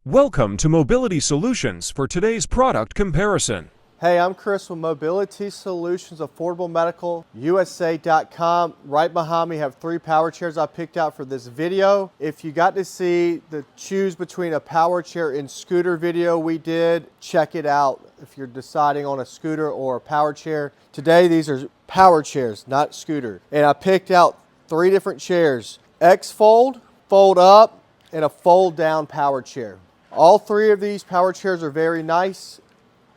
Welcome to Mobility Solutions for today's product comparison. Hey, I'm Chris with Mobility Solutions, AffordableMedicalUSA.com. Right behind me have 3 power chairs I picked out for this video. If you got to see the choose between a power chair and scooter video we did, check it out if you're deciding on a scooter or a power chair. Today, these are power chairs, not scooter. And I picked out 3 different chairs: X Fold, Fold Up, and a Fold Down power chair. All 3 of these power chairs are very nice,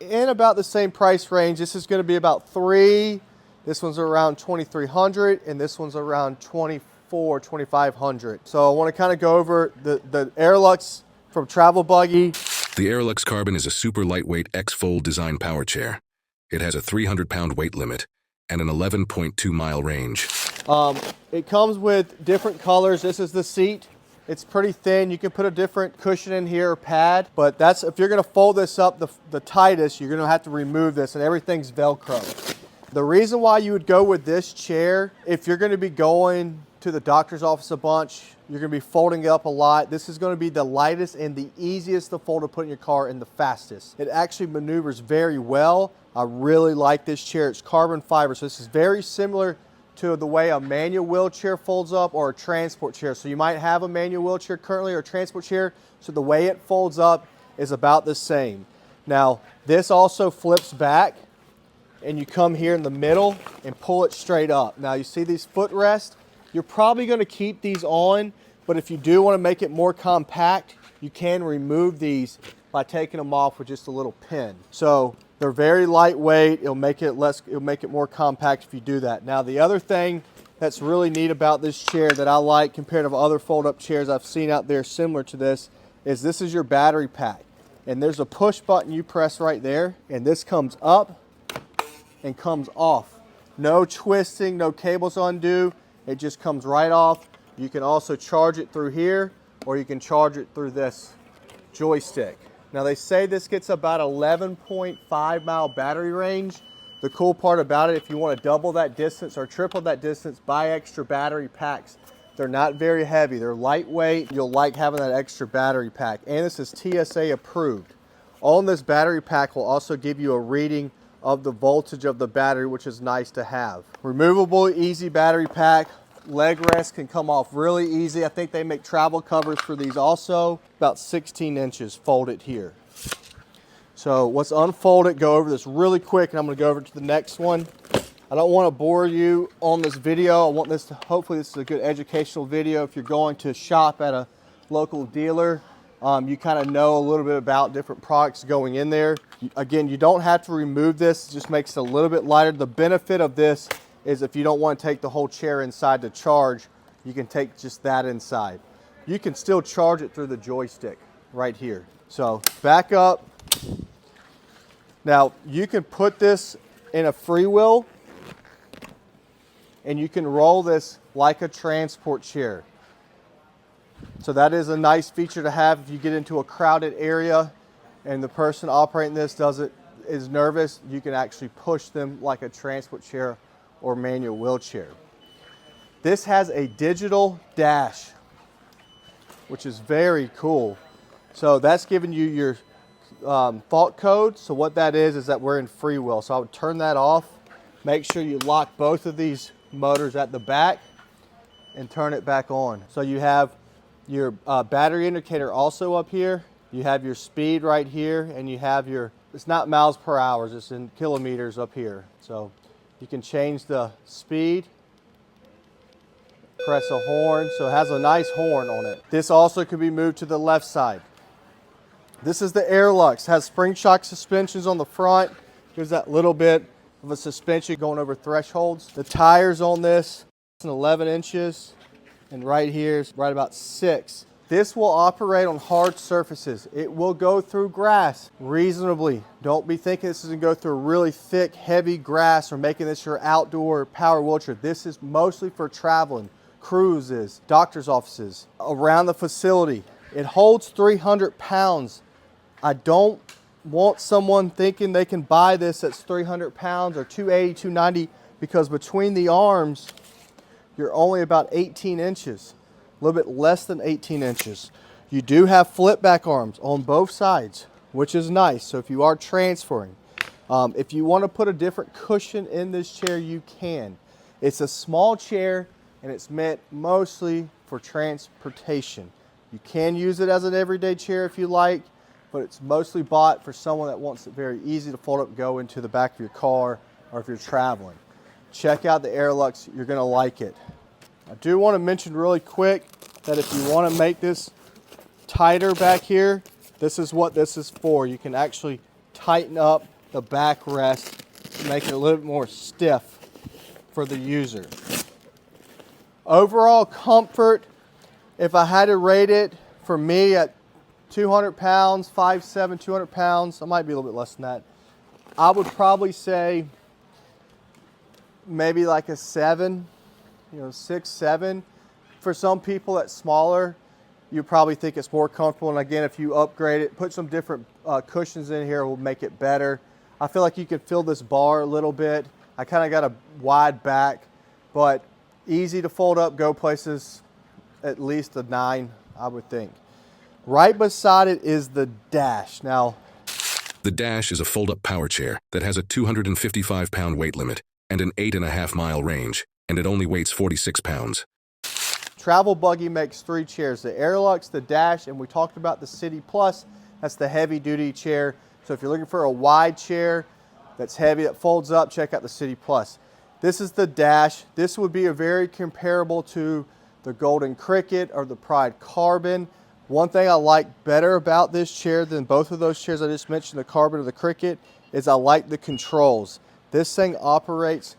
in about the same price range. This is going to be about $3. This one's around $2,300, and this one's around $2,500. So I want to kind of go over the Aerolux from Travel Buggy. The Aerolux Carbon is a super lightweight X-Fold design power chair. It has a 300-pound weight limit and an 11.2-mile range. It comes with different colors. This is the seat. It's pretty thin. You can put a different cushion in here or pad, but that's, if you're gonna fold this up the tightest, you're gonna have to remove this, and everything's Velcro. The reason why you would go with this chair, if you're gonna be going to the doctor's office a bunch, you're gonna be folding it up a lot, this is gonna be the lightest and the easiest to fold to put in your car, and the fastest. It actually maneuvers very well. I really like this chair. It's carbon fiber, so this is very similar to the way a manual wheelchair folds up or a transport chair. So you might have a manual wheelchair currently or a transport chair, so the way it folds up is about the same. Now, this also flips back, and you come here in the middle and pull it straight up. Now you see these footrests? You're probably gonna keep these on, but if you do wanna make it more compact, you can remove these by taking them off with just a little pin. So they're very lightweight. It'll make it more compact if you do that. Now, the other thing that's really neat about this chair that I like compared to other fold-up chairs I've seen out there similar to this is your battery pack. And there's a push button you press right there, and this comes up and comes off. No twisting, no cables undo. It just comes right off. You can also charge it through here, or you can charge it through this joystick. Now, they say this gets about 11.5 mile battery range. The cool part about it, if you want to double that distance or triple that distance, buy extra battery packs. They're not very heavy. They're lightweight. You'll like having that extra battery pack. And this is TSA approved. On this battery pack will also give you a reading of the voltage of the battery, which is nice to have. Removable, easy battery pack. Leg rest can come off really easy. I think they make travel covers for these also. About 16 inches folded here. So let's unfold it, go over this really quick, and I'm gonna go over to the next one. I don't wanna bore you on this video. I want this to, hopefully this is a good educational video. If you're going to shop at a local dealer, you kind of know a little bit about different products going in there. Again, you don't have to remove this. It just makes it a little bit lighter. The benefit of this is if you don't want to take the whole chair inside to charge, you can take just that inside. You can still charge it through the joystick right here. So back up. Now you can put this in a freewheel, and you can roll this like a transport chair. So that is a nice feature to have if you get into a crowded area and the person operating this is nervous. You can actually push them like a transport chair or manual wheelchair. This has a digital dash, which is very cool. So that's giving you your fault code. So what that is that we're in freewheel. So I would turn that off. Make sure you lock both of these motors at the back and turn it back on. So you have your battery indicator also up here. You have your speed right here, and you have your, it's not miles per hour, it's in kilometers up here. So you can change the speed, press a horn, so it has a nice horn on it. This also could be moved to the left side. This is the Aerolux, has spring shock suspensions on the front. Here's that little bit of a suspension going over thresholds. The tires on this, it's 11 inches, and right here is right about 6. This will operate on hard surfaces. It will go through grass reasonably. Don't be thinking this is gonna go through really thick, heavy grass or making this your outdoor power wheelchair. This is mostly for traveling, cruises, doctor's offices, around the facility. It holds 300 pounds. I don't want someone thinking they can buy this that's 300 pounds or 280, 290, because between the arms, you're only about 18 inches. A little bit less than 18 inches. You do have flip back arms on both sides, which is nice. So if you are transferring, if you want to put a different cushion in this chair, you can. It's a small chair and it's meant mostly for transportation. You can use it as an everyday chair if you like, but it's mostly bought for someone that wants it very easy to fold up, go into the back of your car, or if you're traveling. Check out the Aerolux, you're gonna like it. I do want to mention really quick that if you want to make this tighter back here, this is what this is for. You can actually tighten up the backrest to make it a little bit more stiff for the user. Overall comfort, if I had to rate it for me at 200 pounds, 5'7", 200 pounds, I might be a little bit less than that. I would probably say maybe like a 7, 6, 7. For some people that's smaller, you probably think it's more comfortable. And again, if you upgrade it, put some different cushions in here, will make it better. I feel like you can feel this bar a little bit. I kind of got a wide back, but easy to fold up, go places, at least a 9, I would think. Right beside it is the Dash. Now, The Dash is a fold-up power chair that has a 255-pound weight limit and an 8.5-mile range, and it only weighs 46 pounds. Travel Buggy makes 3 chairs, the Aerolux, the Dash, and we talked about the City Plus. That's the heavy-duty chair. So if you're looking for a wide chair that's heavy, that folds up, check out the City Plus. This is the Dash. This would be a very comparable to the Golden Cricket or the Pride Carbon. One thing I like better about this chair than both of those chairs I just mentioned, the Carbon or the Cricket, is I like the controls. This thing operates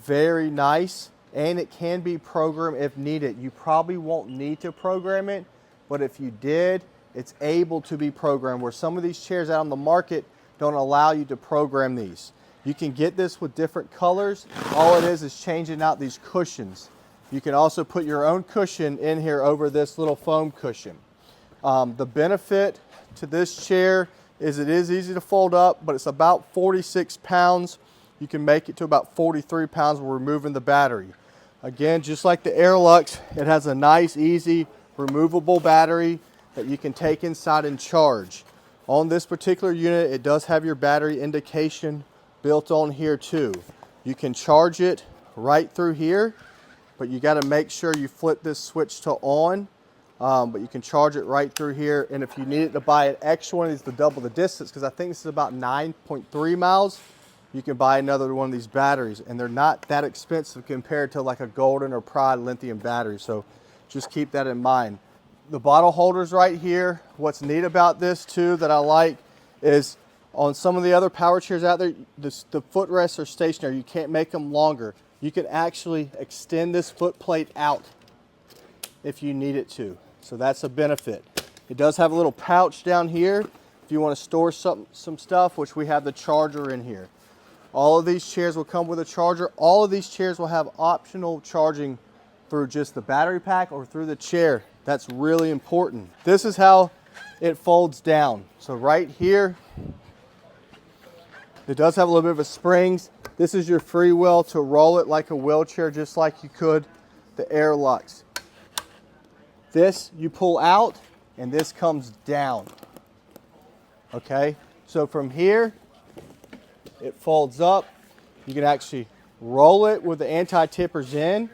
very nice, and it can be programmed if needed. You probably won't need to program it, but if you did, it's able to be programmed, where some of these chairs out on the market don't allow you to program these. You can get this with different colors. All it is changing out these cushions. You can also put your own cushion in here over this little foam cushion. The benefit to this chair is it is easy to fold up, but it's about 46 pounds. You can make it to about 43 pounds when removing the battery. Again, just like the Aerolux, it has a nice, easy, removable battery that you can take inside and charge. On this particular unit, it does have your battery indication built on here too. You can charge it right through here, but you got to make sure you flip this switch to on. But you can charge it right through here. And if you needed to buy an extra one of these to double the distance, because I think this is about 9.3 miles, you can buy another one of these batteries, and they're not that expensive compared to like a Golden or Pride lithium battery. So just keep that in mind. The bottle holders right here. What's neat about this too that I like is on some of the other power chairs out there, the footrests are stationary. You can't make them longer. You can actually extend this foot plate out if you need it to. So that's a benefit. It does have a little pouch down here if you want to store some stuff, which we have the charger in here. All of these chairs will come with a charger. All of these chairs will have optional charging through just the battery pack or through the chair. That's really important. This is how it folds down. So right here, it does have a little bit of a springs. This is your free will to roll it like a wheelchair, just like you could the Aerolux. This you pull out and this comes down. Okay, so from here, it folds up. You can actually roll it with the anti-tippers in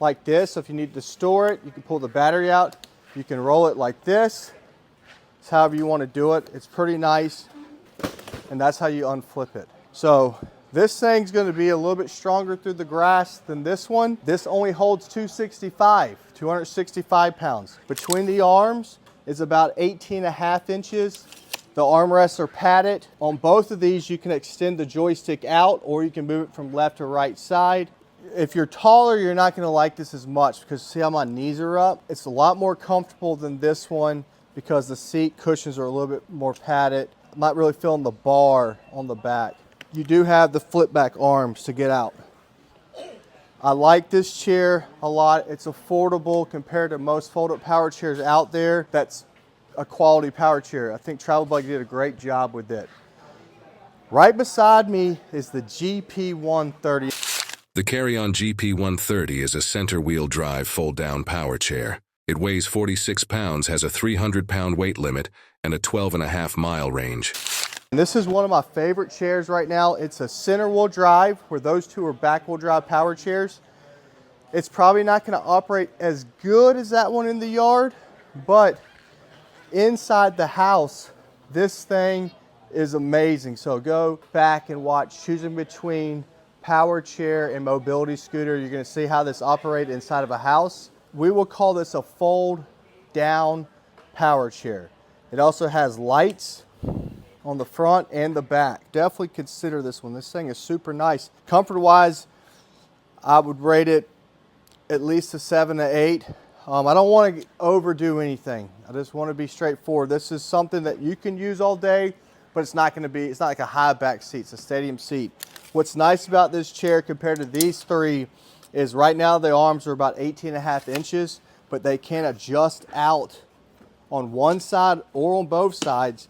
like this. So if you need to store it, you can pull the battery out. You can roll it like this. It's however you want to do it. It's pretty nice. And that's how you unflip it. So this thing's going to be a little bit stronger through the grass than this one. This only holds 265 pounds. Between the arms is about 18.5 inches. The armrests are padded. On both of these, you can extend the joystick out, or you can move it from left to right side. If you're taller, you're not going to like this as much, because see how my knees are up? It's a lot more comfortable than this one because the seat cushions are a little bit more padded. I'm not really feeling the bar on the back. You do have the flip back arms to get out. I like this chair a lot. It's affordable compared to most fold-up power chairs out there. That's a quality power chair. I think Travel Buggy did a great job with it. Right beside me is the GP130. The Carryon GP130 is a center-wheel drive fold-down power chair. It weighs 46 pounds, has a 300-pound weight limit, and a 12.5-mile range. And this is one of my favorite chairs right now. It's a center wheel drive, where those two are back wheel drive power chairs. It's probably not going to operate as good as that one in the yard, but inside the house, this thing is amazing. So go back and watch choosing between power chair and mobility scooter. You're going to see how this operates inside of a house. We will call this a fold down power chair. It also has lights on the front and the back. Definitely consider this one. This thing is super nice. Comfort wise, I would rate it at least a 7 to 8. I don't want to overdo anything. I just want to be straightforward. This is something that you can use all day, but it's not like a high back seat. It's a stadium seat. What's nice about this chair compared to these three is right now the arms are about 18.5 inches, but they can adjust out on one side or on both sides.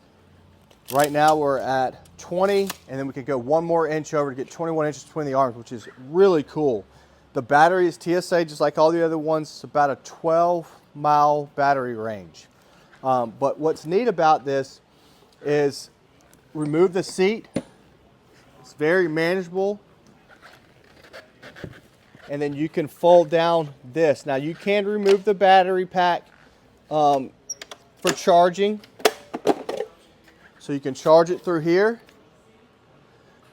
Right now we're at 20, and then we can go one more inch over to get 21 inches between the arms, which is really cool. The battery is TSA, just like all the other ones. It's about a 12-mile battery range. But what's neat about this is remove the seat. It's very manageable. And then you can fold down this. Now you can remove the battery pack for charging. So you can charge it through here.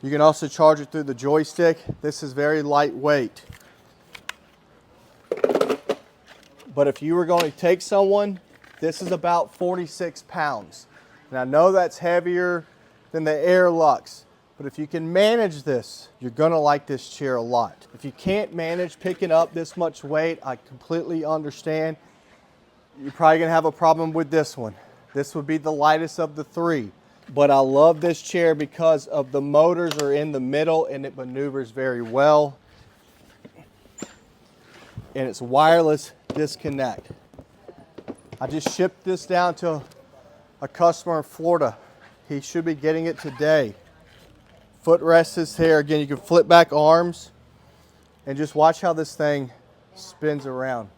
You can also charge it through the joystick. This is very lightweight. But if you were going to take someone, this is about 46 pounds. And I know that's heavier than the Aerolux, but if you can manage this, you're gonna like this chair a lot. If you can't manage picking up this much weight, I completely understand. You're probably gonna have a problem with this one. This would be the lightest of the three. But I love this chair because of the motors are in the middle and it maneuvers very well. And it's wireless disconnect. I just shipped this down to a customer in Florida. He should be getting it today. Footrest is here. Again, you can flip back arms and just watch how this thing spins around.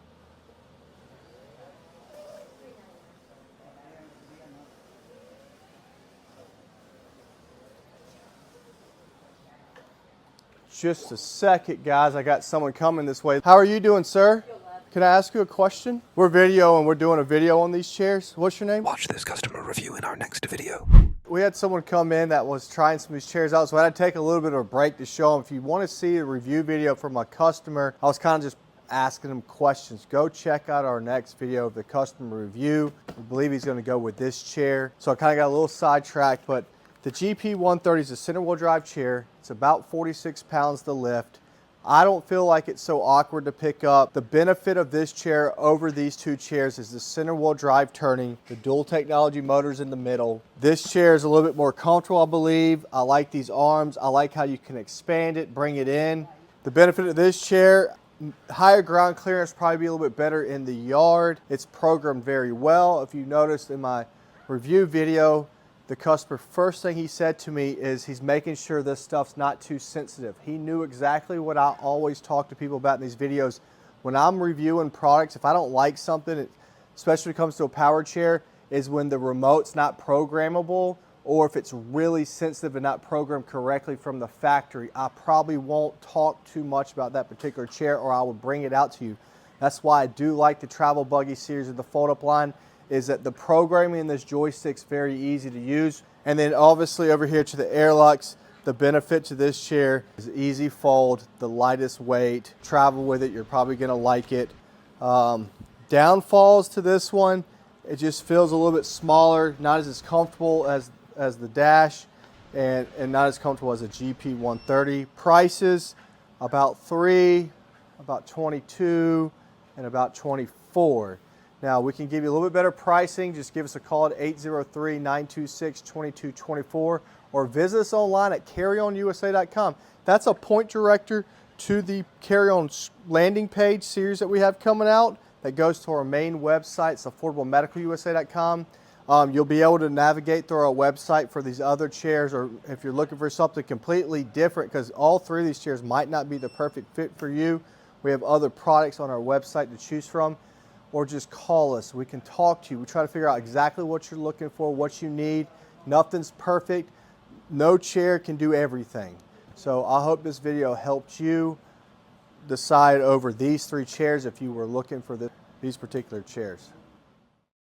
Just a second, guys. I got someone coming this way. How are you doing, sir? Can I ask you a question? We're doing a video on these chairs. What's your name? Watch this customer review in our next video. We had someone come in that was trying some of these chairs out, so I had to take a little bit of a break to show them. If you want to see a review video from a customer, I was kind of just asking them questions. Go check out our next video of the customer review. I believe he's going to go with this chair. So I kind of got a little sidetracked, but the GP130 is a center wheel drive chair. It's about 46 pounds to lift. I don't feel like it's so awkward to pick up. The benefit of this chair over these two chairs is the center wheel drive turning, the dual technology motors in the middle. This chair is a little bit more comfortable, I believe. I like these arms. I like how you can expand it, bring it in. The benefit of this chair, higher ground clearance, probably be a little bit better in the yard. It's programmed very well. If you noticed in my review video, the customer, first thing he said to me is he's making sure this stuff's not too sensitive. He knew exactly what I always talk to people about in these videos. When I'm reviewing products, if I don't like something, especially when it comes to a power chair, is when the remote's not programmable, or if it's really sensitive and not programmed correctly from the factory. I probably won't talk too much about that particular chair, or I will bring it out to you. That's why I do like the Travel Buggy series of the fold-up line, is that the programming in this joystick's very easy to use. And then obviously over here to the Aerolux, the benefit to this chair is easy fold, the lightest weight. Travel with it, you're probably gonna like it. Downfalls to this one, it just feels a little bit smaller, not as comfortable as the Dash, and not as comfortable as a GP130. Prices, about 3, about 22, and about 24. Now, we can give you a little bit better pricing. Just give us a call at 803-926-2224 or visit us online at carryonyusa.com. That's a point director to the Carryon landing page series that we have coming out that goes to our main website. It's affordablemedicalusa.com. You'll be able to navigate through our website for these other chairs, or if you're looking for something completely different, because all three of these chairs might not be the perfect fit for you. We have other products on our website to choose from. or just call us. We can talk to you. We try to figure out exactly what you're looking for, what you need. Nothing's perfect. No chair can do everything. So I hope this video helped you decide over these 3 chairs if you were looking for these particular chairs.